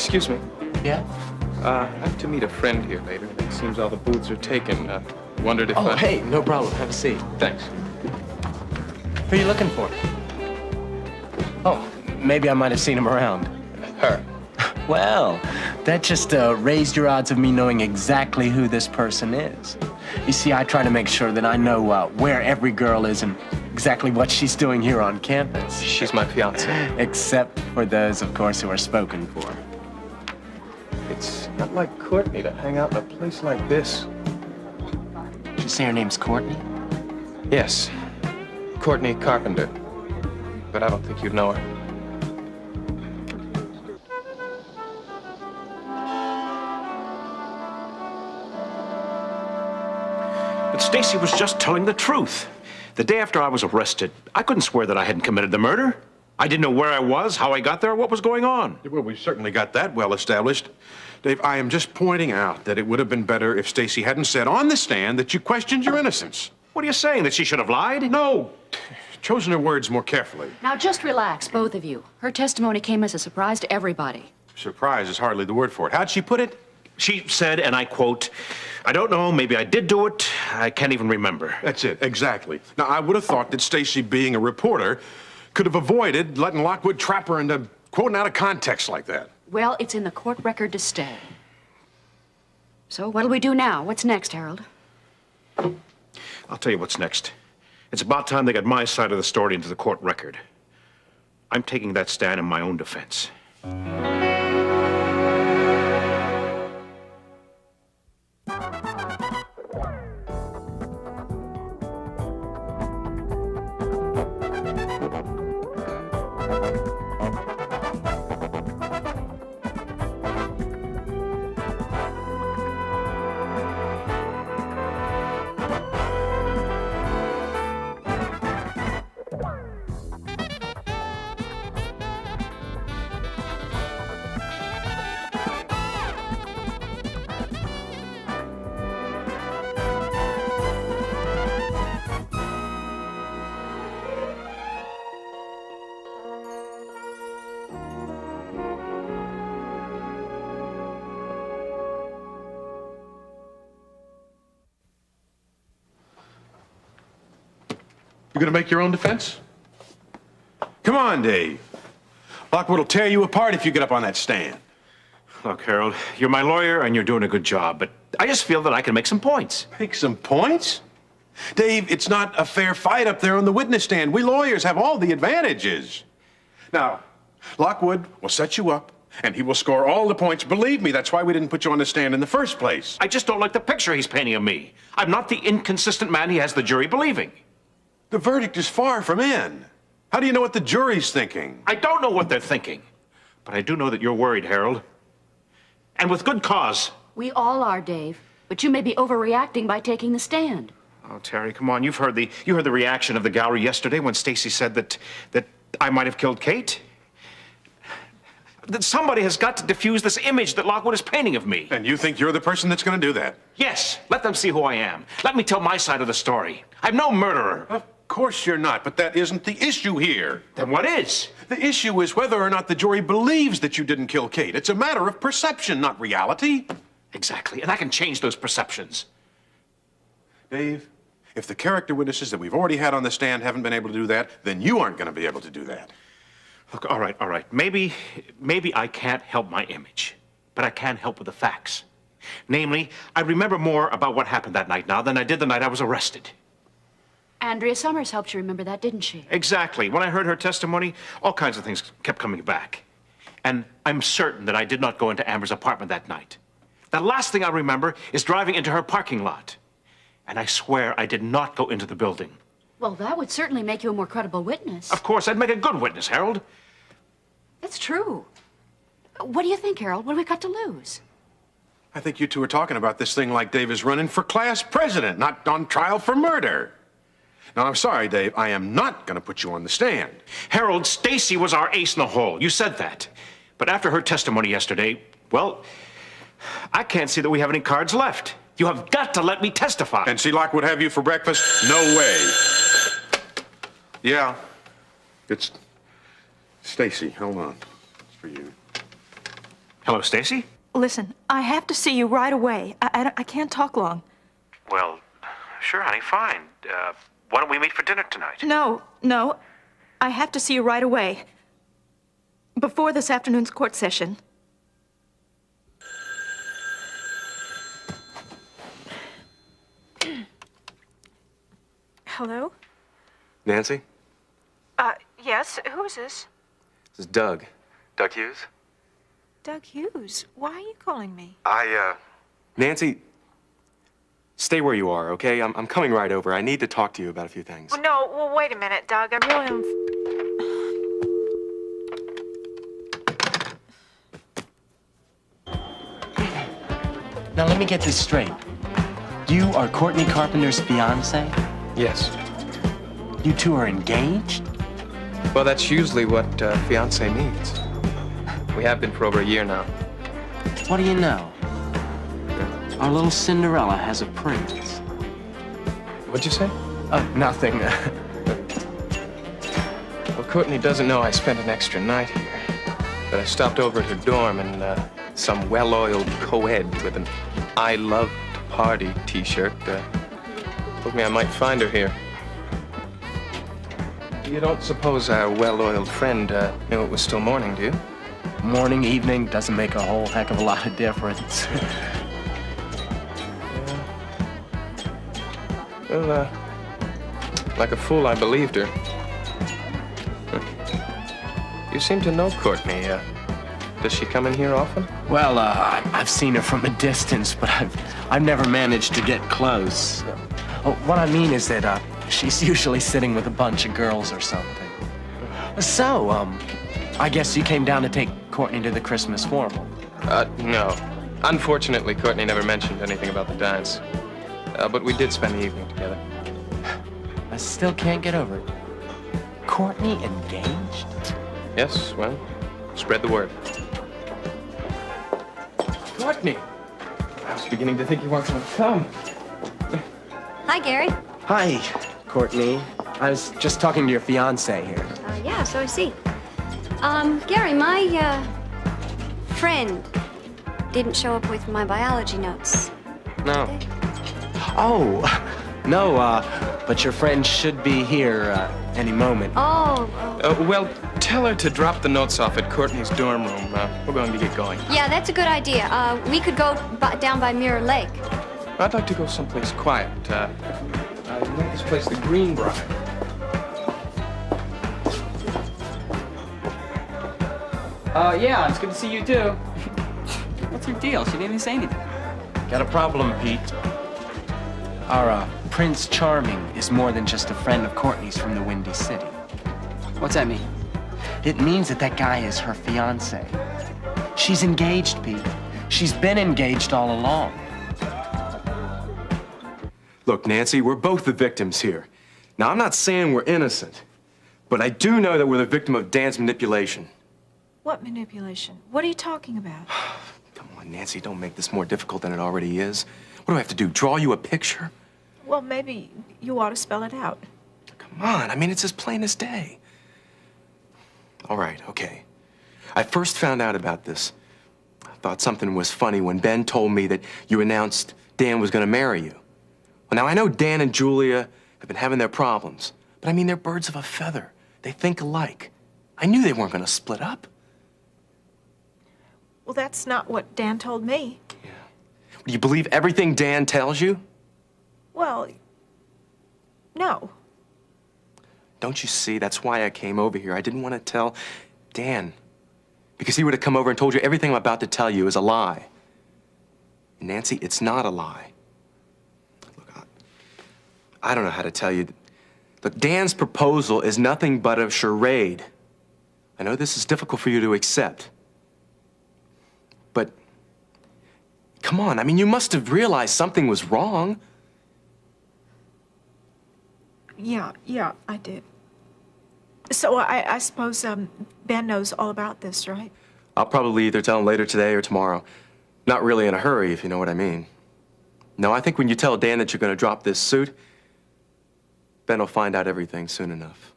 Excuse me. Yeah? I have to meet a friend here later. It seems all the booths are taken. Wondered if Oh, hey, no problem. Have a seat. Thanks. Who are you looking for? Oh, maybe I might have seen him around. Her. Well, that just raised your odds of me knowing exactly who this person is. You see, I try to make sure that I know where every girl is and exactly what she's doing here on campus. She's my fiancée. Except for those, of course, who are spoken for. It's not like Courtney to hang out in a place like this. Did you say her name's Courtney? Yes. Courtney Carpenter. But I don't think you'd know her. But Stacy was just telling the truth. The day after I was arrested, I couldn't swear that I hadn't committed the murder. I didn't know where I was, how I got there, or what was going on. Well, we've certainly got that well established. Dave, I am just pointing out that it would have been better if Stacy hadn't said on the stand that you questioned your innocence. What are you saying, that she should have lied? No, chosen her words more carefully. Now, just relax, both of you. Her testimony came as a surprise to everybody. Surprise is hardly the word for it. How'd she put it? She said, and I quote, "I don't know, maybe I did do it. I can't even remember." That's it, exactly. Now, I would have thought that Stacy, being a reporter, could have avoided letting Lockwood trap her into quoting out of context like that. Well, it's in the court record to stay. So what'll we do now? What's next, Harold? I'll tell you what's next. It's about time they got my side of the story into the court record. I'm taking that stand in my own defense. You gonna make your own defense? Come on, Dave. Lockwood will tear you apart if you get up on that stand. Look, Harold, you're my lawyer and you're doing a good job, but I just feel that I can make some points. Make some points? Dave, it's not a fair fight up there on the witness stand. We lawyers have all the advantages. Now, Lockwood will set you up, and he will score all the points. Believe me, that's why we didn't put you on the stand in the first place. I just don't like the picture he's painting of me. I'm not the inconsistent man he has the jury believing. The verdict is far from in. How do you know what the jury's thinking? I don't know what they're thinking, but I do know that you're worried, Harold. And with good cause. We all are, Dave. But you may be overreacting by taking the stand. Oh, Terry, come on. You heard the reaction of the gallery yesterday when Stacy said that I might have killed Kate. That somebody has got to diffuse this image that Lockwood is painting of me. And you think you're the person that's going to do that? Yes. Let them see who I am. Let me tell my side of the story. I'm no murderer. Of course you're not, but that isn't the issue here. Then what is? The issue is whether or not the jury believes that you didn't kill Kate. It's a matter of perception, not reality. Exactly. And I can change those perceptions. Dave, if the character witnesses that we've already had on the stand haven't been able to do that, then you aren't going to be able to do that. Look, all right. Maybe I can't help my image, but I can help with the facts. Namely, I remember more about what happened that night now than I did the night I was arrested. Andrea Summers helped you remember that, didn't she? Exactly. When I heard her testimony, all kinds of things kept coming back. And I'm certain that I did not go into Amber's apartment that night. The last thing I remember is driving into her parking lot. And I swear I did not go into the building. Well, that would certainly make you a more credible witness. Of course, I'd make a good witness, Harold. That's true. What do you think, Harold? What do we got to lose? I think you two are talking about this thing like Dave is running for class president, not on trial for murder. Now, I'm sorry, Dave, I am not going to put you on the stand. Harold, Stacy was our ace in the hole. You said that. But after her testimony yesterday, well, I can't see that we have any cards left. You have got to let me testify. And see Lockwood have you for breakfast? No way. Yeah, it's Stacy. Hold on. It's for you. Hello, Stacy? Listen, I have to see you right away. I can't talk long. Well, sure, honey, fine. Why don't we meet for dinner tonight? No. I have to see you right away. Before this afternoon's court session. Hello? Nancy, Yes, who is this? this is Doug. Doug Hughes? Doug Hughes. Why are you calling me? Nancy, stay where you are, okay? I'm coming right over. I need to talk to you about a few things. Well, wait a minute, Doug. I really am... Now, let me get this straight. You are Courtney Carpenter's fiance? Yes. You two are engaged? Well, that's usually what fiance means. We have been for over a year now. What do you know? Our little Cinderella has a prince. What'd you say? Nothing. Well, Courtney doesn't know I spent an extra night here. But I stopped over at her dorm and some well-oiled co-ed with an I Love to Party t-shirt told me I might find her here. You don't suppose our well-oiled friend knew it was still morning, do you? Morning, evening, doesn't make a whole heck of a lot of difference. Well, like a fool, I believed her. You seem to know Courtney. Does she come in here often? Well, I've seen her from a distance, but I've never managed to get close. What I mean is that she's usually sitting with a bunch of girls or something. So, I guess you came down to take Courtney to the Christmas formal. No. Unfortunately, Courtney never mentioned anything about the dance. But we did spend the evening together. I still can't get over it. Courtney engaged? Yes, well, spread the word. Courtney! I was beginning to think you weren't going to come. Hi, Gary. Hi, Courtney. I was just talking to your fiance here. Yeah, so I see. Gary, my, friend didn't show up with my biology notes. No. Oh, no, but your friend should be here any moment. Oh. Well, tell her to drop the notes off at Courtney's dorm room. We're going to get going. Yeah, that's a good idea. We could go down by Mirror Lake. I'd like to go someplace quiet. I know this place, the Greenbrier. Yeah, it's good to see you too. What's her deal? She didn't even say anything. Got a problem, Pete. Our Prince Charming is more than just a friend of Courtney's from the Windy City. What's that mean? It means that that guy is her fiance. She's engaged, Pete. She's been engaged all along. Look, Nancy, we're both the victims here. Now, I'm not saying we're innocent, but I do know that we're the victim of Dan's manipulation. What manipulation? What are you talking about? Come on, Nancy, don't make this more difficult than it already is. What do I have to do, draw you a picture? Well, maybe you ought to spell it out. Come on, I mean, it's as plain as day. All right, okay. I first found out about this. I thought something was funny when Ben told me that you announced Dan was gonna marry you. Well, now, I know Dan and Julia have been having their problems, but I mean, they're birds of a feather. They think alike. I knew they weren't gonna split up. Well, that's not what Dan told me. Yeah. Do you believe everything Dan tells you? Well, no. Don't you see? That's why I came over here. I didn't want to tell Dan, because he would have come over and told you everything I'm about to tell you is a lie. Nancy, it's not a lie. Look, I don't know how to tell you. Look, Dan's proposal is nothing but a charade. I know this is difficult for you to accept. But, come on, I mean, you must have realized something was wrong. Yeah, I did. So I suppose Ben knows all about this, right? I'll probably either tell him later today or tomorrow. Not really in a hurry, if you know what I mean. No, I think when you tell Dan that you're going to drop this suit, Ben will find out everything soon enough.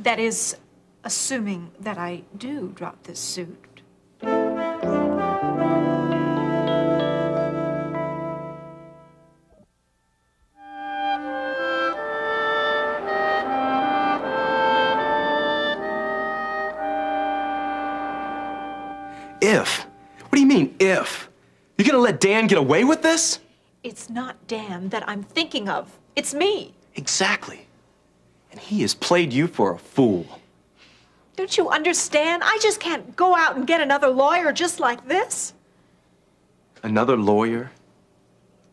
That is, assuming that I do drop this suit. If? What do you mean, if? You gonna let Dan get away with this? It's not Dan that I'm thinking of. It's me. Exactly. And he has played you for a fool. Don't you understand? I just can't go out and get another lawyer just like this. Another lawyer?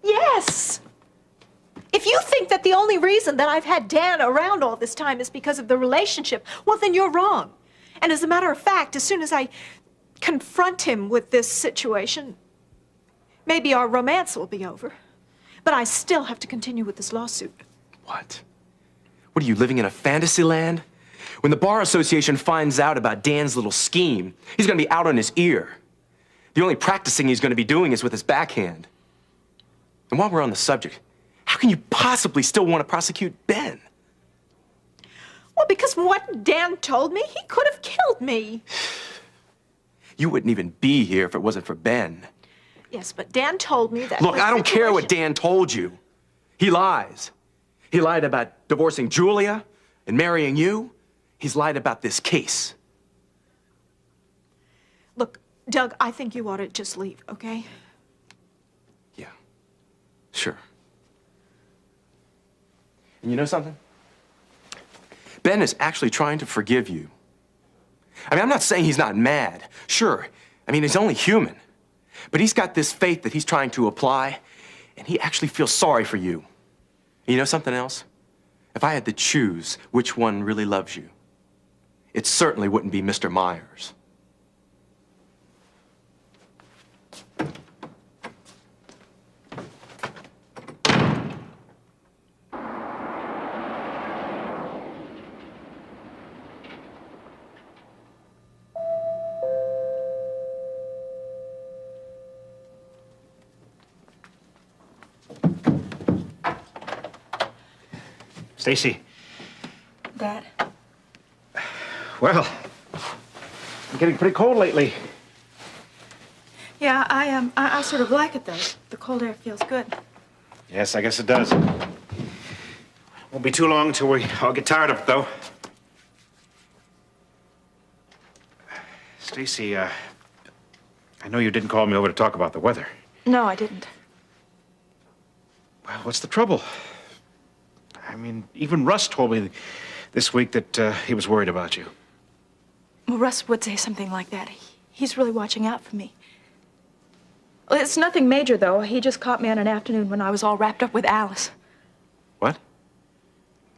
Yes. If you think that the only reason that I've had Dan around all this time is because of the relationship, well, then you're wrong. And as a matter of fact, as soon as I confront him with this situation, maybe our romance will be over. But I still have to continue with this lawsuit. What? What are you, living in a fantasy land? When the Bar Association finds out about Dan's little scheme, he's gonna be out on his ear. The only practicing he's gonna be doing is with his backhand. And while we're on the subject, how can you possibly still want to prosecute Ben? Well, because from what Dan told me, he could have killed me. You wouldn't even be here if it wasn't for Ben. Yes, but Dan told me that. Look, the I don't care what situation- Dan told you. He lies. He lied about divorcing Julia and marrying you. He's lied about this case. Look, Doug, I think you ought to just leave, okay? Yeah, sure. And you know something? Ben is actually trying to forgive you. I mean, I'm not saying he's not mad. Sure, I mean, he's only human. But he's got this faith that he's trying to apply, and he actually feels sorry for you. And you know something else? If I had to choose which one really loves you, it certainly wouldn't be Mr. Myers. Stacy. Dad. Well, I'm getting pretty cold lately. Yeah, I sort of like it, though. The cold air feels good. Yes, I guess it does. Won't be too long till we all get tired of it, though. Stacy, I know you didn't call me over to talk about the weather. No, I didn't. Well, what's the trouble? I mean, even Russ told me this week that he was worried about you. Well, Russ would say something like that. He's really watching out for me. Well, it's nothing major, though. He just caught me on an afternoon when I was all wrapped up with Alice. What?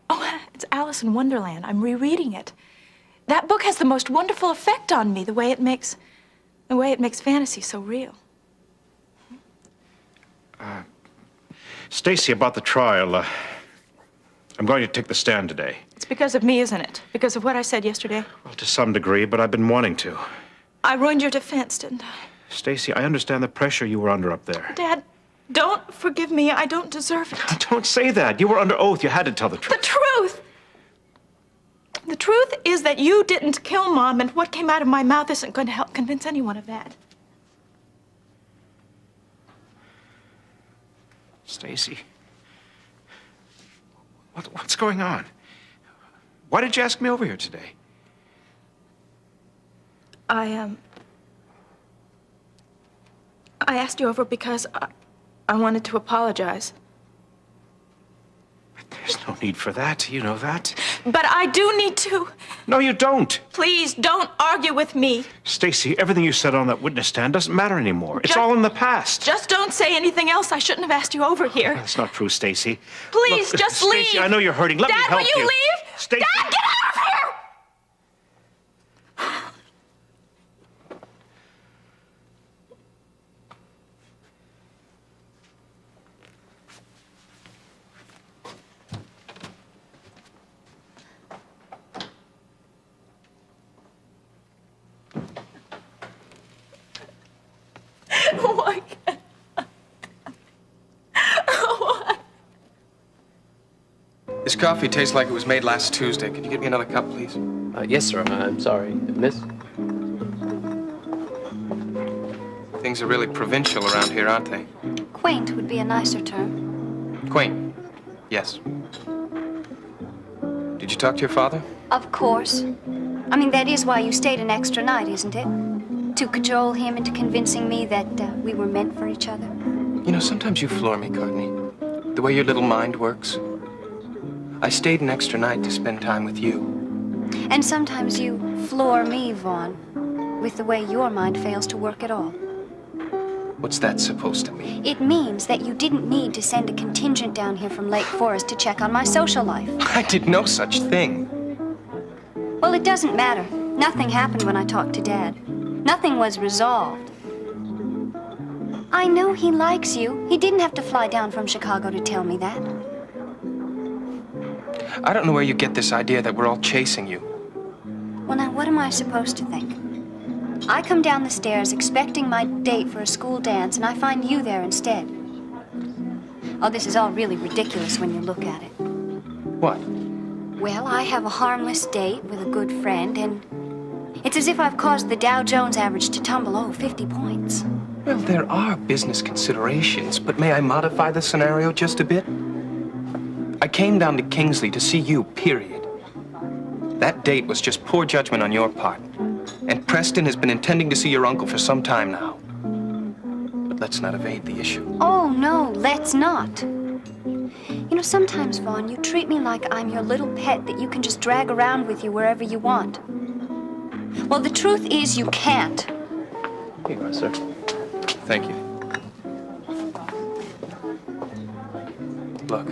Oh, it's Alice in Wonderland. I'm rereading it. That book has the most wonderful effect on me, the way it makes fantasy so real. Stacy, about the trial, I'm going to take the stand today. It's because of me, isn't it? Because of what I said yesterday? Well, to some degree, but I've been wanting to. I ruined your defense, didn't I? Stacy, I understand the pressure you were under up there. Dad, don't forgive me. I don't deserve it. Don't say that. You were under oath. You had to tell the truth. The truth! The truth is that you didn't kill Mom, and what came out of my mouth isn't going to help convince anyone of that. Stacy, what's going on? Why did you ask me over here today? I asked you over because I wanted to apologize. There's no need for that. You know that. But I do need to. No, you don't. Please don't argue with me. Stacy, everything you said on that witness stand doesn't matter anymore. It's all in the past. Just don't say anything else. I shouldn't have asked you over here. That's not true, Stacy. Please, Look, just Stacy, leave. I know you're hurting. Let me Dad, help will you leave? Stacy. Dad, get out of here! Why can't I? Why? This coffee tastes like it was made last Tuesday. Can you get me another cup, please? Yes, sir. I'm sorry. Miss? Things are really provincial around here, aren't they? Quaint would be a nicer term. Quaint. Yes. Did you talk to your father? Of course. I mean, that is why you stayed an extra night, isn't it? To cajole him into convincing me that we were meant for each other. You know, sometimes you floor me, Courtney. The way your little mind works. I stayed an extra night to spend time with you. And sometimes you floor me, Vaughn, with the way your mind fails to work at all. What's that supposed to mean? It means that you didn't need to send a contingent down here from Lake Forest to check on my social life. I did no such thing. Well, it doesn't matter. Nothing happened when I talked to Dad. Nothing was resolved. I know he likes you. He didn't have to fly down from Chicago to tell me that. I don't know where you get this idea that we're all chasing you. Well, now, what am I supposed to think? I come down the stairs expecting my date for a school dance, and I find you there instead. Oh, this is all really ridiculous when you look at it. What? Well, I have a harmless date with a good friend, and it's as if I've caused the Dow Jones average to tumble, 50 points. Well, there are business considerations, but may I modify the scenario just a bit? I came down to Kingsley to see you, period. That date was just poor judgment on your part. And Preston has been intending to see your uncle for some time now. But let's not evade the issue. Oh, no, let's not. You know, sometimes, Vaughn, you treat me like I'm your little pet that you can just drag around with you wherever you want. Well, the truth is you can't. Here you are, sir. Thank you. Look,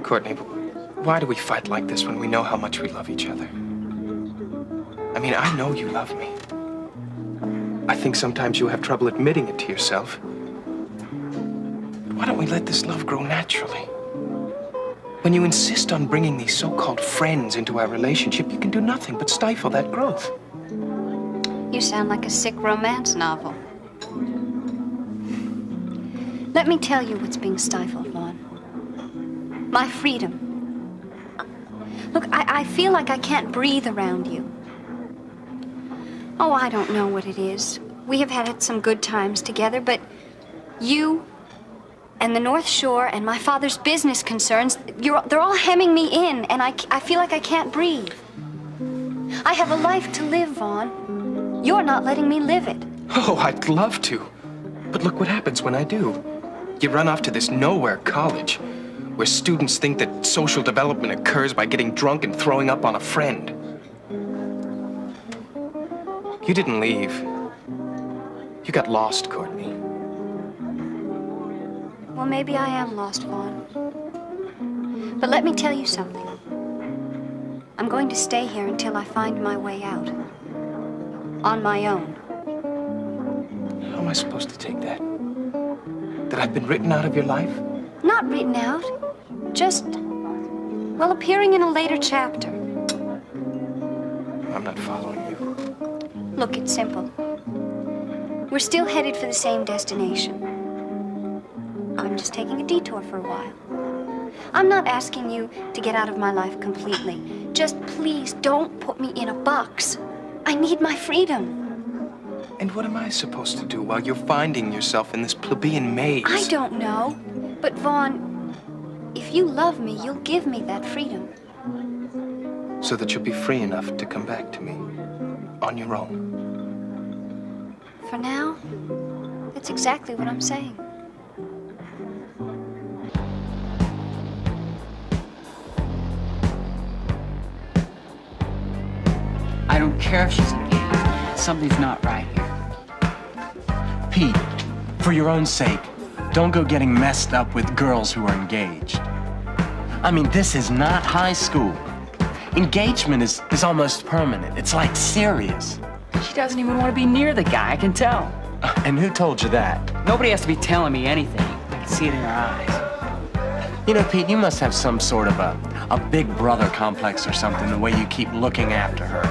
Courtney, why do we fight like this when we know how much we love each other? I mean, I know you love me. I think sometimes you have trouble admitting it to yourself. But why don't we let this love grow naturally? When you insist on bringing these so-called friends into our relationship, you can do nothing but stifle that growth. You sound like a sick romance novel. Let me tell you what's being stifled, Vaughn. My freedom. Look, I feel like I can't breathe around you. Oh, I don't know what it is. We have had some good times together, but you and the North Shore and my father's business concerns, they're all hemming me in, and I feel like I can't breathe. I have a life to live, Vaughn. You're not letting me live it. Oh, I'd love to. But look what happens when I do. You run off to this nowhere college, where students think that social development occurs by getting drunk and throwing up on a friend. You didn't leave. You got lost, Courtney. Well, maybe I am lost, Vaughn. But let me tell you something. I'm going to stay here until I find my way out. On my own. How am I supposed to take that? That I've been written out of your life? Not written out. Just, well, appearing in a later chapter. I'm not following you. Look, it's simple. We're still headed for the same destination. I'm just taking a detour for a while. I'm not asking you to get out of my life completely. Just please don't put me in a box. I need my freedom. And what am I supposed to do while you're finding yourself in this plebeian maze? I don't know. But Vaughn, if you love me, you'll give me that freedom. So that you'll be free enough to come back to me on your own. For now, that's exactly what I'm saying. I don't care if she's engaged. Something's not right here. Pete, for your own sake, don't go getting messed up with girls who are engaged. I mean, this is not high school. Engagement is almost permanent. It's like serious. She doesn't even want to be near the guy, I can tell. And who told you that? Nobody has to be telling me anything. I can see it in her eyes. You know, Pete, you must have some sort of a big brother complex or something, the way you keep looking after her.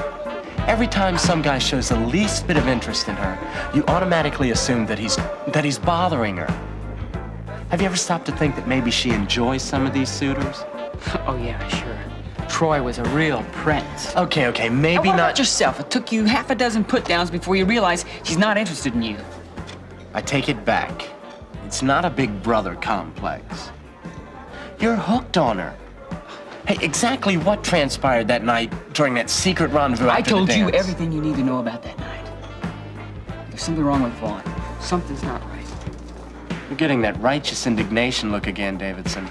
Every time some guy shows the least bit of interest in her, you automatically assume that he's bothering her. Have you ever stopped to think that maybe she enjoys some of these suitors? Oh, yeah, sure. Troy was a real prince. Okay, maybe And what not. about yourself? It took you half a dozen put-downs before you realized she's not interested in you. I take it back. It's not a big brother complex. You're hooked on her. Hey, exactly what transpired that night during that secret rendezvous I after told the you dance? everything you need to know about that night. There's something wrong with Vaughn. Something's not right. You're getting that righteous indignation look again, Davidson.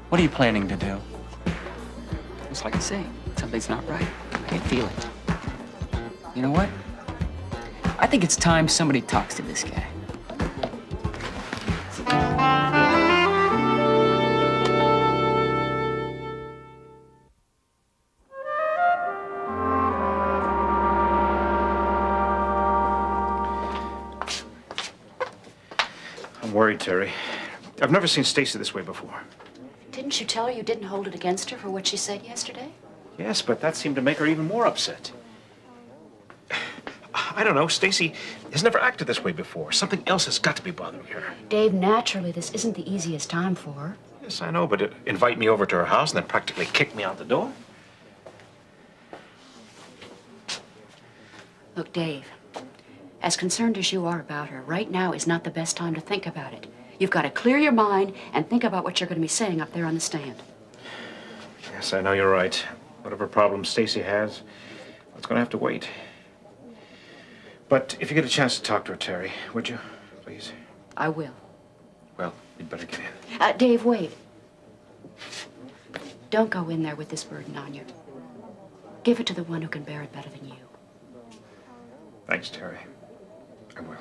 What are you planning to do? It's like I say, something's not right. I can feel it. You know what? I think it's time somebody talks to this guy. I'm worried, Terry. I've never seen Stacy this way before. Didn't you tell her you didn't hold it against her for what she said yesterday? Yes, but that seemed to make her even more upset. I don't know. Stacy has never acted this way before. Something else has got to be bothering her. Dave, naturally, this isn't the easiest time for her. Yes, I know, but invite me over to her house and then practically kick me out the door? Look, Dave, as concerned as you are about her, right now is not the best time to think about it. You've got to clear your mind and think about what you're going to be saying up there on the stand. Yes, I know you're right. Whatever problem Stacy has, it's going to have to wait. But if you get a chance to talk to her, Terry, would you, please? I will. Well, you'd better get in. Dave, wait. Don't go in there with this burden on you. Give it to the one who can bear it better than you. Thanks, Terry. I will.